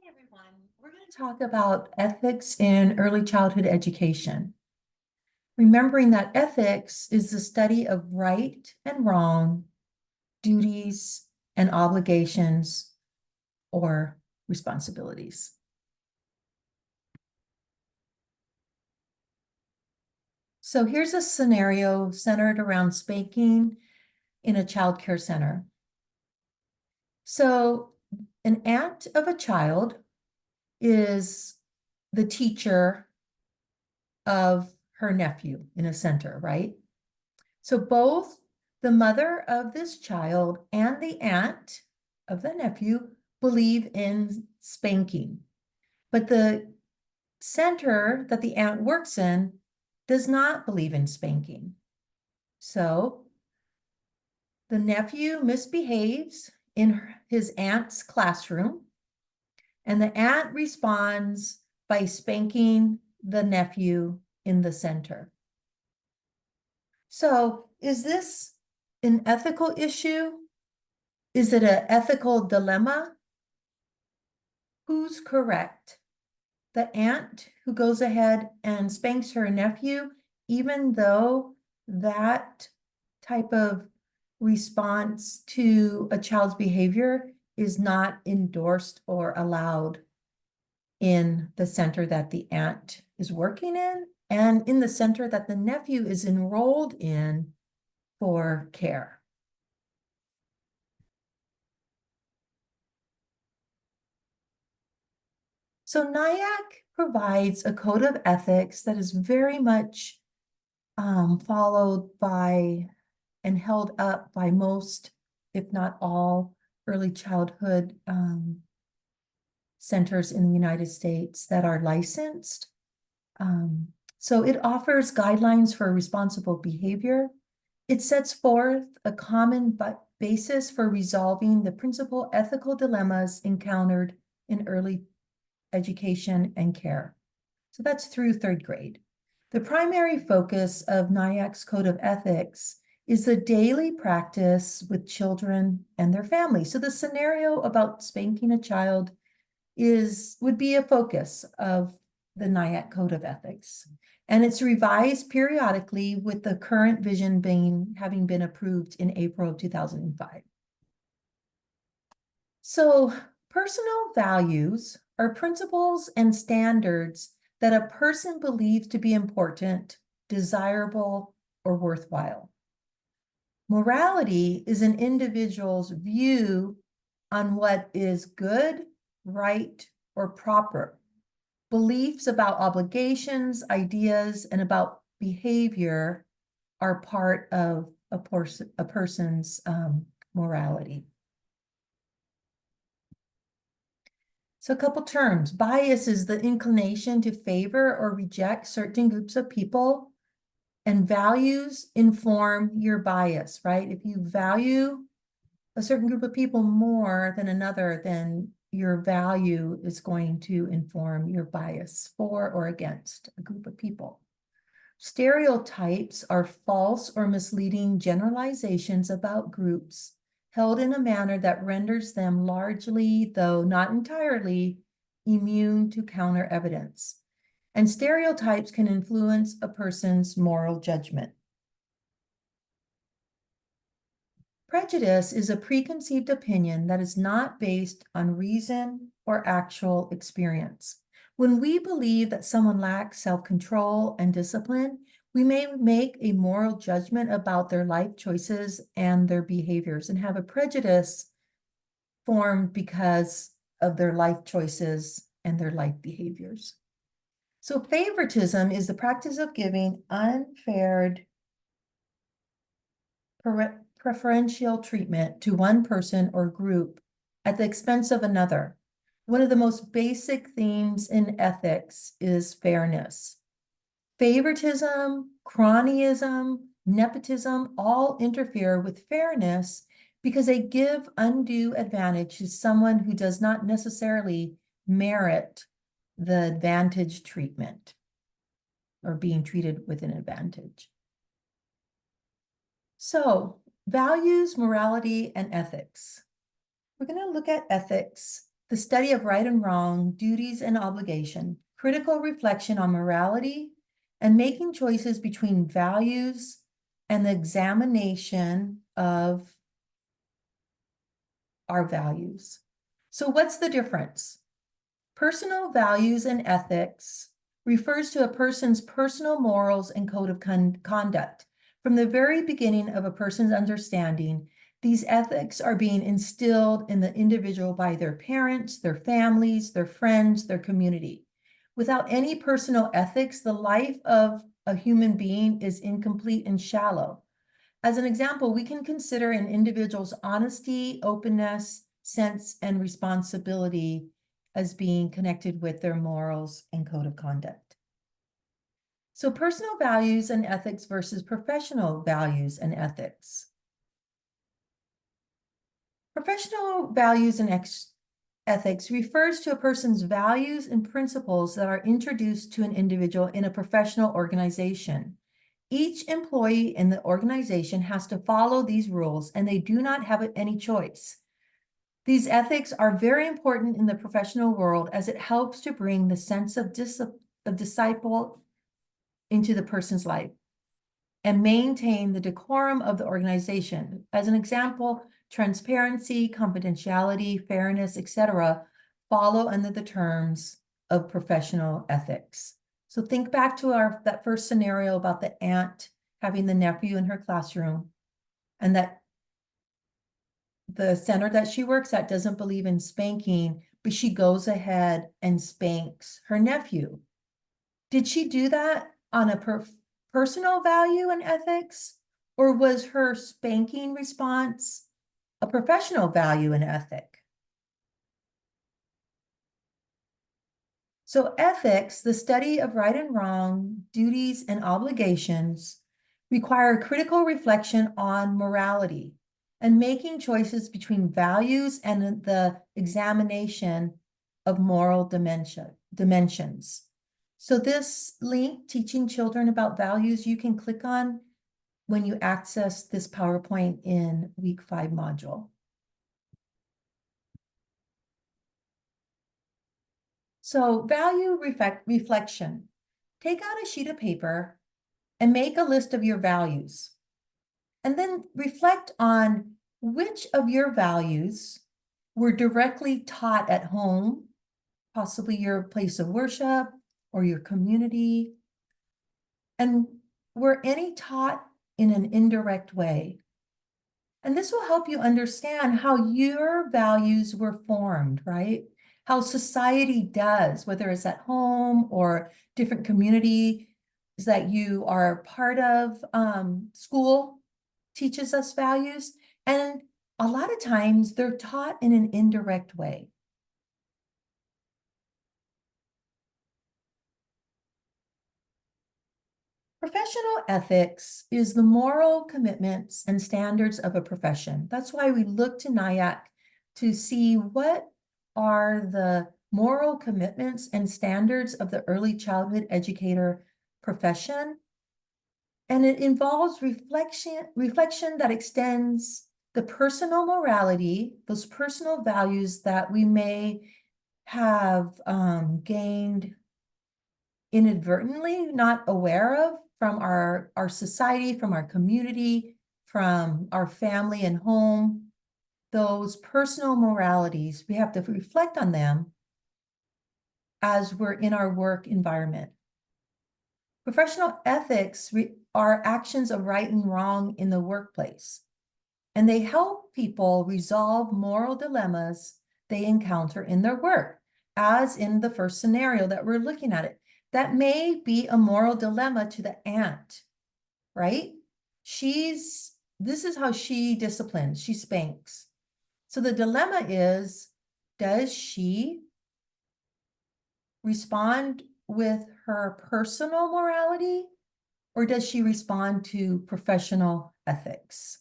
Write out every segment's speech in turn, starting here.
Everyone. We're going to talk about ethics in early childhood education. Remembering that ethics is the study of right and wrong, duties and obligations, or responsibilities. So here's a scenario centered around spanking in a child care center. So an aunt of a child is the teacher of her nephew in a center, right? So both the mother of this child and the aunt of the nephew believe in spanking. But the center that the aunt works in does not believe in spanking. So the nephew misbehaves in his aunt's classroom, and the aunt responds by spanking the nephew in the center. So is this an ethical issue? Is it an ethical dilemma? Who's correct? The aunt who goes ahead and spanks her nephew, even though that type of response to a child's behavior is not endorsed or allowed in the center that the aunt is working in and in the center that the nephew is enrolled in for care. So NIAC provides a code of ethics that is very much followed by and held up by most, if not all, early childhood centers in the United States that are licensed. So it offers guidelines for responsible behavior. It sets forth a common basis for resolving the principal ethical dilemmas encountered in early education and care. So that's through third grade. The primary focus of NIAC's Code of Ethics is the daily practice with children and their families. So the scenario about spanking a child would be a focus of the NIAC Code of Ethics. And it's revised periodically with the current vision having been approved in April of 2005. So personal values are principles and standards that a person believes to be important, desirable, or worthwhile. Morality is an individual's view on what is good, right, or proper. Beliefs about obligations, ideas, and about behavior are part of a person's morality. So a couple terms. Bias is the inclination to favor or reject certain groups of people, and values inform your bias, right? If you value a certain group of people more than another, then your value is going to inform your bias for or against a group of people. Stereotypes are false or misleading generalizations about groups held in a manner that renders them largely, though not entirely, immune to counter evidence. And stereotypes can influence a person's moral judgment. Prejudice is a preconceived opinion that is not based on reason or actual experience. When we believe that someone lacks self-control and discipline, we may make a moral judgment about their life choices and their behaviors and have a prejudice formed because of their life choices and their life behaviors. So favoritism is the practice of giving unfair preferential treatment to one person or group at the expense of another. One of the most basic themes in ethics is fairness. Favoritism, cronyism, nepotism all interfere with fairness because they give undue advantage to someone who does not necessarily merit the advantage treatment or being treated with an advantage. So, values, morality, and ethics. We're going to look at ethics the study of right and wrong, duties and obligation, critical reflection on morality, and making choices between values and the examination of our values. So what's the difference? Personal values and ethics refers to a person's personal morals and code of conduct. From the very beginning of a person's understanding, these ethics are being instilled in the individual by their parents, their families, their friends, their community. Without any personal ethics, the life of a human being is incomplete and shallow. As an example, we can consider an individual's honesty, openness, sense, and responsibility as being connected with their morals and code of conduct. So personal values and ethics versus professional values and ethics. Professional values and ethics refers to a person's values and principles that are introduced to an individual in a professional organization. Each employee in the organization has to follow these rules, and they do not have any choice. These ethics are very important in the professional world as it helps to bring the sense of disciple into the person's life and maintain the decorum of the organization. As an example, transparency, confidentiality, fairness, etc., follow under the terms of professional ethics. So think back to that first scenario about the aunt having the nephew in her classroom, and that the center that she works at doesn't believe in spanking, but she goes ahead and spanks her nephew. Did she do that on a personal value and ethics, or was her spanking response a professional value and ethic? So ethics, the study of right and wrong, duties and obligations, require critical reflection on morality and making choices between values and the examination of moral dimensions. So this link, teaching children about values, you can click on when you access this PowerPoint in week 5 module. So value reflection. Take out a sheet of paper and make a list of your values. And then reflect on which of your values were directly taught at home, possibly your place of worship or your community, and were any taught in an indirect way. And this will help you understand how your values were formed, right? How society does, whether it's at home or different communities that you are part of. School teaches us values, and a lot of times they're taught in an indirect way. Professional ethics is the moral commitments and standards of a profession. That's why we look to NIAC to see what are the moral commitments and standards of the early childhood educator profession. And it involves reflection that extends the personal morality, those personal values that we may have gained inadvertently, not aware of, from our society, from our community, from our family and home. Those personal moralities, we have to reflect on them as we're in our work environment. Professional ethics are actions of right and wrong in the workplace, and they help people resolve moral dilemmas they encounter in their work, as in the first scenario that we're looking at it. That may be a moral dilemma to the aunt, right? This is how she disciplines, she spanks. So the dilemma is, does she respond with her personal morality, or does she respond to professional ethics?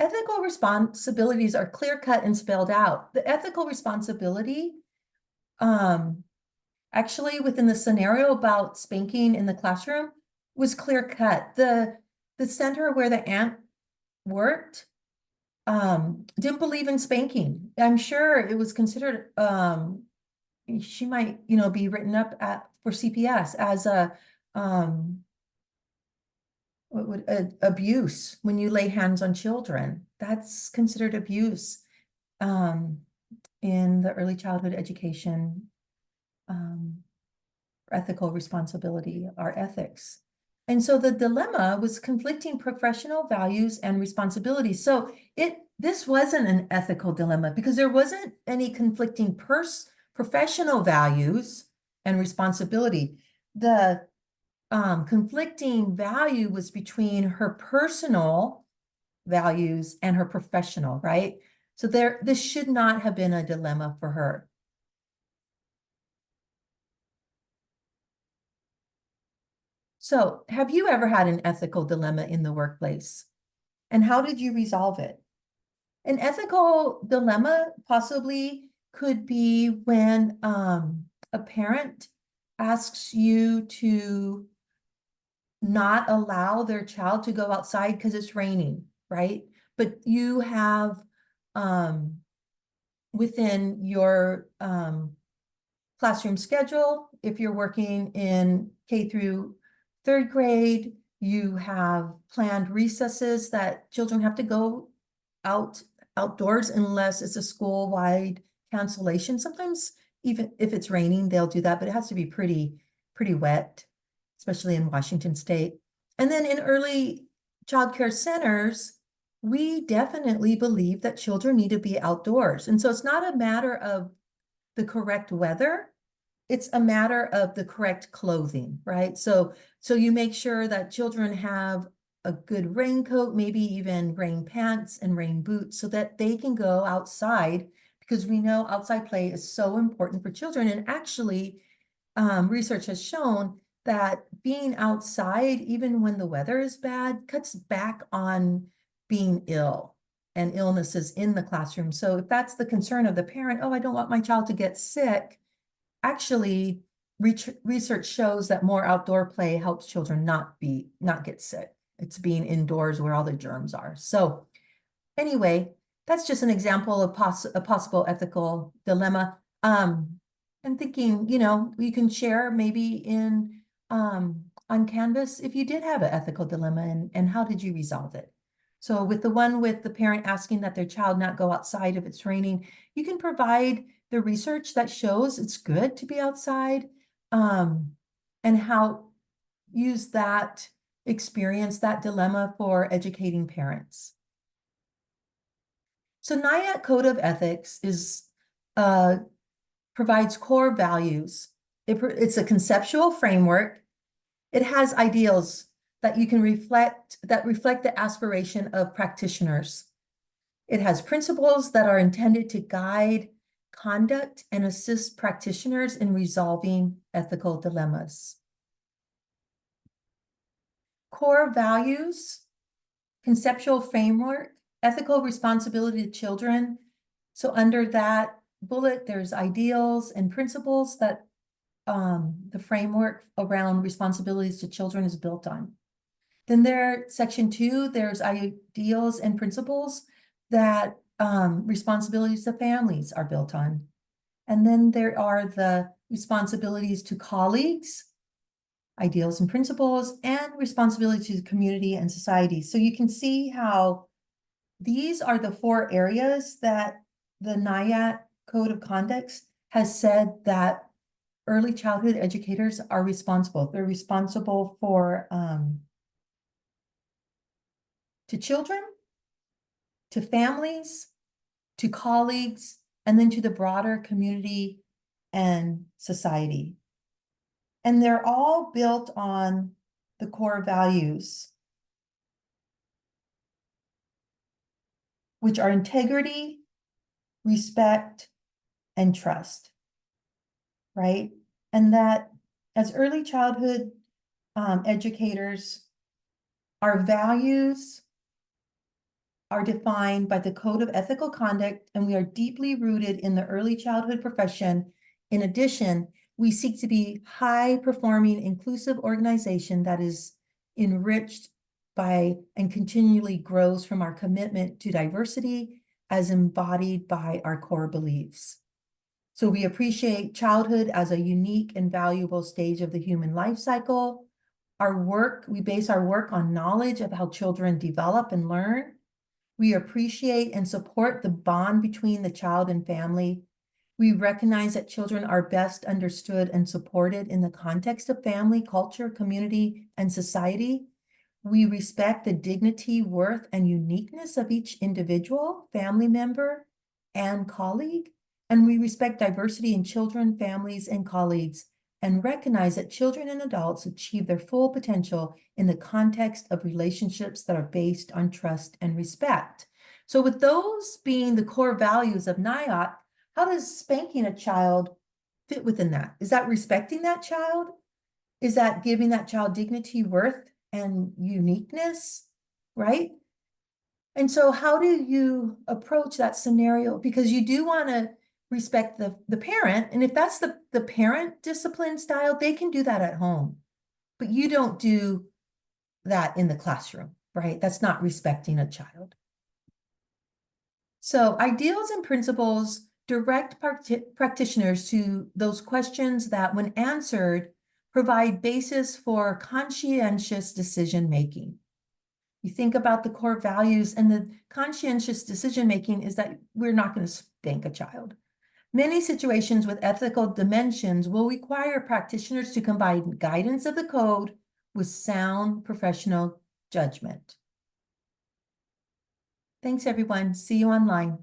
Ethical responsibilities are clear-cut and spelled out. The ethical responsibility, actually within the scenario about spanking in the classroom, was clear-cut. The center where the aunt worked, didn't believe in spanking. I'm sure it was considered, she might, be written up for CPS as abuse when you lay hands on children. That's considered abuse in the early childhood education ethical responsibility, our ethics. And so the dilemma was conflicting professional values and responsibilities. So this wasn't an ethical dilemma because there wasn't any conflicting professional values and responsibility. The conflicting value was between her personal values and her professional, right? So this should not have been a dilemma for her. So, have you ever had an ethical dilemma in the workplace? And how did you resolve it? An ethical dilemma possibly could be when a parent asks you to not allow their child to go outside because it's raining, right? But you have within your classroom schedule, if you're working in K through third grade, you have planned recesses that children have to go outdoors unless it's a school-wide cancellation. Sometimes even if it's raining, they'll do that, but it has to be pretty wet, especially in Washington State. And then in early childcare centers, we definitely believe that children need to be outdoors. And so it's not a matter of the correct weather, it's a matter of the correct clothing, right? So you make sure that children have a good raincoat, maybe even rain pants and rain boots so that they can go outside, because we know outside play is so important for children. And actually, research has shown that being outside, even when the weather is bad, cuts back on being ill and illnesses in the classroom. So if that's the concern of the parent, oh, I don't want my child to get sick, actually, research shows that more outdoor play helps children not get sick. It's being indoors where all the germs are. So anyway, that's just an example of a possible ethical dilemma. I'm thinking, you can share maybe in on Canvas if you did have an ethical dilemma and how did you resolve it? So with the one with the parent asking that their child not go outside if it's raining, you can provide the research that shows it's good to be outside, and how use that experience, that dilemma for educating parents. So NIAT Code of Ethics provides core values. It's a conceptual framework. It has ideals that you can reflect the aspiration of practitioners. It has principles that are intended to guide conduct and assist practitioners in resolving ethical dilemmas. Core values, conceptual framework, ethical responsibility to children. So under that bullet, there's ideals and principles that the framework around responsibilities to children is built on. Then section 2, there's ideals and principles that responsibilities to families are built on. And then there are the responsibilities to colleagues, ideals and principles, and responsibility to the community and society. So you can see how these are the 4 areas that the NIAT Code of Conduct has said that early childhood educators are responsible. They're responsible for to children, to families, to colleagues, and then to the broader community and society. And they're all built on the core values, which are integrity, respect, and trust, right? And that as early childhood educators, our values are defined by the Code of Ethical Conduct, and we are deeply rooted in the early childhood profession. In addition, we seek to be high-performing, inclusive organization that is enriched by and continually grows from our commitment to diversity as embodied by our core beliefs. So we appreciate childhood as a unique and valuable stage of the human life cycle. We base our work on knowledge of how children develop and learn. We appreciate and support the bond between the child and family. We recognize that children are best understood and supported in the context of family, culture, community, and society. We respect the dignity, worth, and uniqueness of each individual, family member, and colleague. And we respect diversity in children, families, and colleagues, and recognize that children and adults achieve their full potential in the context of relationships that are based on trust and respect. So with those being the core values of NIOT, how does spanking a child fit within that? Is that respecting that child? Is that giving that child dignity, worth, and uniqueness, right? And so how do you approach that scenario? Because you do want to respect the parent, and if that's the parent discipline style, they can do that at home, but you don't do that in the classroom, right? That's not respecting a child. So ideals and principles direct practitioners to those questions that, when answered, provide basis for conscientious decision-making. You think about the core values, and the conscientious decision-making is that we're not going to spank a child. Many situations with ethical dimensions will require practitioners to combine guidance of the code with sound professional judgment. Thanks, everyone. See you online.